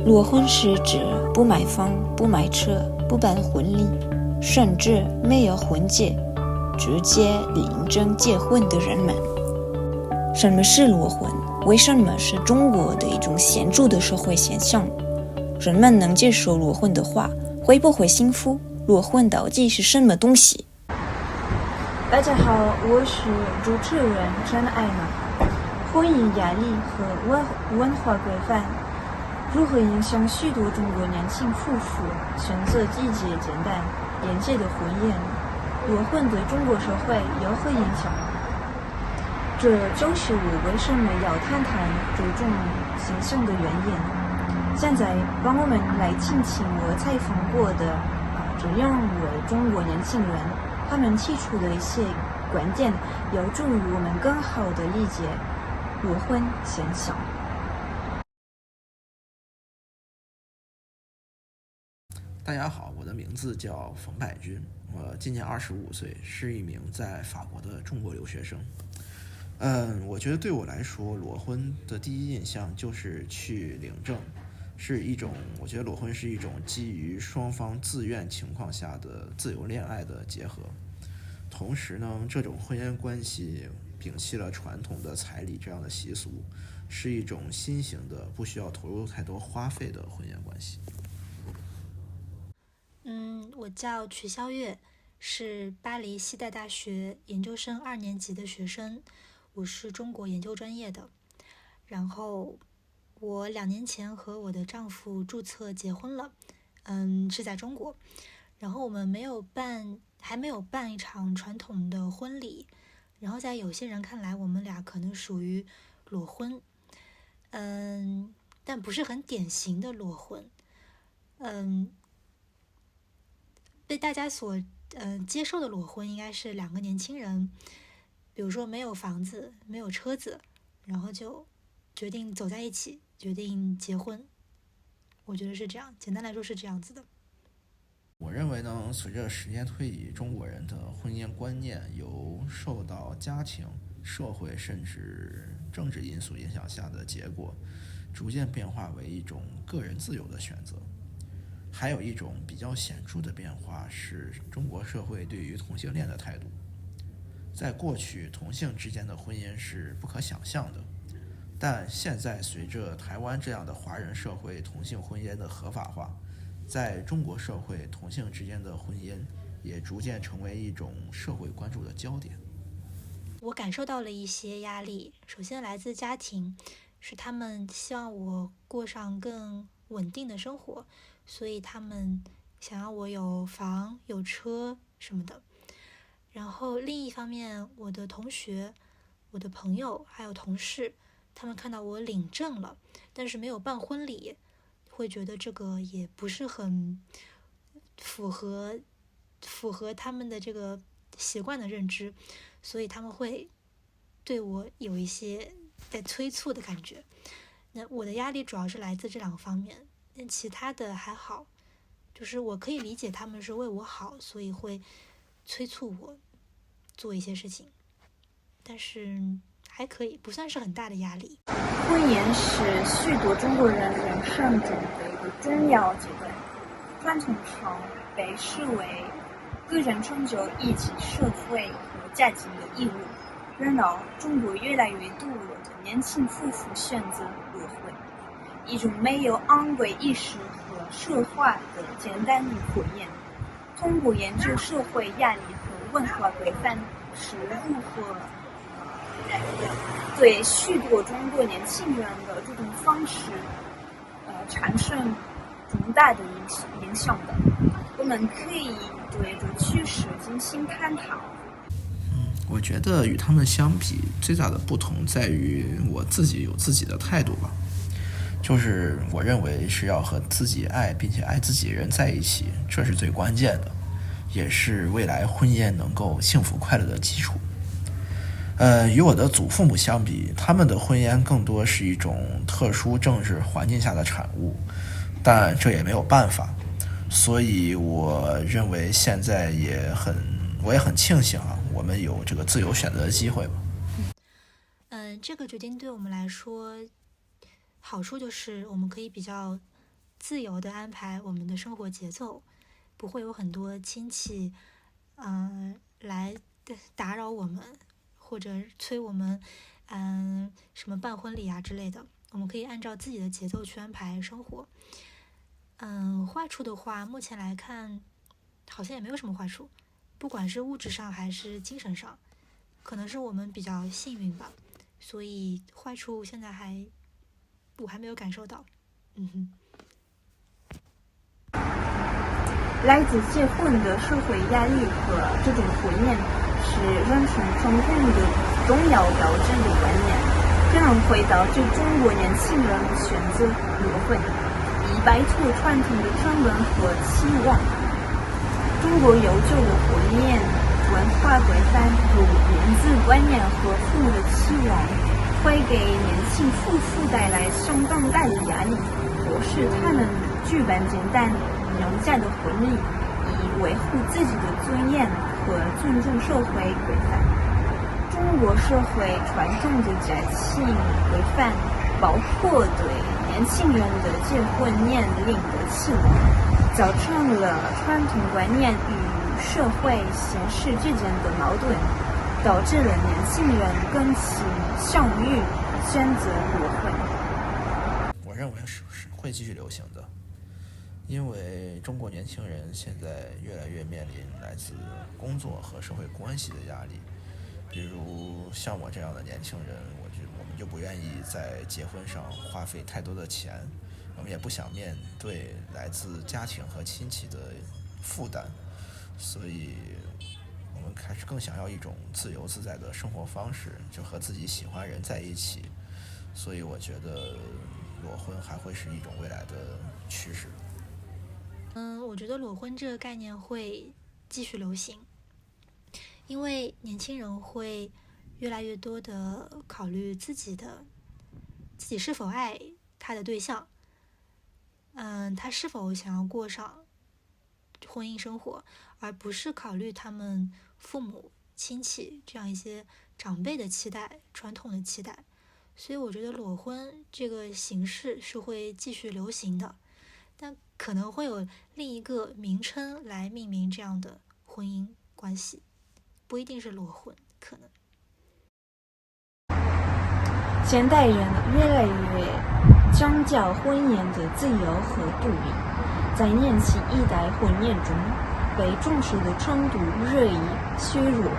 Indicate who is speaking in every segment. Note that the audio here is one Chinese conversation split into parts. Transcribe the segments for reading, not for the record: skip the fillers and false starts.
Speaker 1: 裸婚是指不买房、不买车、不办婚礼，甚至没有婚戒，直接领证结婚的人们。什么是裸婚？为什么是中国的一种显著的社会现象？人们能接受裸婚的话，会不会幸福？裸婚到底是什么东西？
Speaker 2: 大家好，我是主持人陈艾娜。婚姻压力和文化规范如何影响许多中国年轻夫妇选择季节简单廉洁的婚姻？裸婚对中国社会有何影响？这就是我为什么要谈谈这种现象的原因。现在让我们来听听我采访过的这两位中国年轻人，他们提出的一些观点，有助于我们更好地理解裸婚现象。
Speaker 3: 大家好，我的名字叫冯百军，我今年25岁，是一名在法国的中国留学生。我觉得对我来说，裸婚的第一印象就是去领证，我觉得裸婚是一种基于双方自愿情况下的自由恋爱的结合。同时呢，这种婚姻关系摒弃了传统的彩礼这样的习俗，是一种新型的不需要投入太多花费的婚姻关系。
Speaker 4: 我叫曲肖月，是巴黎西代大学研究生2年级的学生，我是中国研究专业的。然后我2年前和我的丈夫注册结婚了，是在中国。然后我们还没有办一场传统的婚礼，然后在有些人看来，我们俩可能属于裸婚，但不是很典型的裸婚，被大家所接受的裸婚应该是2个年轻人，比如说没有房子，没有车子，然后就决定走在一起，决定结婚。我觉得是这样，简单来说是这样子的。
Speaker 3: 我认为呢，随着时间推移，中国人的婚姻观念由受到家庭、社会甚至政治因素影响下的结果，逐渐变化为一种个人自由的选择。还有一种比较显著的变化是中国社会对于同性恋的态度。在过去，同性之间的婚姻是不可想象的，但现在随着台湾这样的华人社会同性婚姻的合法化，在中国社会，同性之间的婚姻也逐渐成为一种社会关注的焦点。
Speaker 4: 我感受到了一些压力，首先来自家庭，是他们希望我过上更稳定的生活，所以他们想要我有房有车什么的。然后另一方面，我的同学、我的朋友还有同事，他们看到我领证了，但是没有办婚礼，会觉得这个也不是很符合他们的这个习惯的认知，所以他们会对我有一些在催促的感觉。那我的压力主要是来自这2个方面，但其他的还好，就是我可以理解他们是为我好，所以会催促我做一些事情，但是还可以，不算是很大的压力。
Speaker 2: 婚姻是许多中国人人生中的一个重要阶段，传统上被视为个人成就以及社会和家庭的义务。然而，中国越来越多的年轻夫妇选择裸婚，一种没有昂贵意识和奢华的简单的婚姻。通过研究社会压力和文化规范是如何对许多中国年轻人的这种方式产生重大的影响的，我们可以对这趋势进行探讨。
Speaker 3: 我觉得与他们相比，最大的不同在于我自己有自己的态度吧，就是我认为是要和自己爱并且爱自己人在一起，这是最关键的，也是未来婚姻能够幸福快乐的基础。与我的祖父母相比，他们的婚姻更多是一种特殊政治环境下的产物，但这也没有办法。所以我认为现在我也很庆幸我们有这个自由选择的机会吧。
Speaker 4: 这个决定对我们来说，好处就是我们可以比较自由地安排我们的生活节奏，不会有很多亲戚来打扰我们，或者催我们什么办婚礼啊之类的。我们可以按照自己的节奏去安排生活。坏处的话，目前来看好像也没有什么坏处，不管是物质上还是精神上，可能是我们比较幸运吧，所以坏处现在我还没有感受到。
Speaker 2: 来自结婚的社会压力和这种婚姻是人生成功的重要标志的观念，这能会导致中国年轻人选择裸婚，以摆脱传统的传闻和期望。中国悠久的婚姻文化规范如原子观念和父母的期望，会给年轻夫妇带来相当大的压力，迫使他们举办简单人家的婚礼，以维护自己的尊严和尊重社会规范。中国社会传统的家庭规范包括对年轻人的结婚年龄的期望，造成了传统观念与社会现实之间的矛盾，导致了年轻人更倾向于选择裸婚。
Speaker 3: 我认为是会继续流行的，因为中国年轻人现在越来越面临来自工作和社会关系的压力，比如像我这样的年轻人，我们就不愿意在结婚上花费太多的钱，我们也不想面对来自家庭和亲戚的负担，所以我们还是更想要一种自由自在的生活方式，就和自己喜欢人在一起。所以我觉得裸婚还会是一种未来的趋势。
Speaker 4: 我觉得裸婚这个概念会继续流行，因为年轻人会越来越多的考虑自己是否爱他的对象，他是否想要过上婚姻生活，而不是考虑他们父母亲戚这样一些长辈的期待、传统的期待。所以我觉得裸婚这个形式是会继续流行的，但可能会有另一个名称来命名这样的婚姻关系，不一定是裸婚，可能。
Speaker 2: 现代人越来越强调婚姻的自由和独立，在年轻一代婚姻中被重视的程度日益削弱。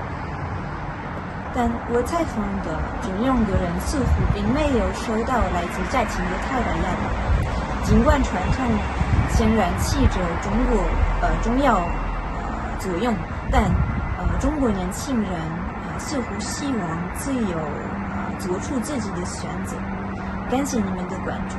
Speaker 2: 但我采访的这2个人似乎并没有受到来自家庭的太大压力，尽管传统显然起着重要作用，但中国年轻人似乎希望自由做出自己的选择。感谢你们的关注。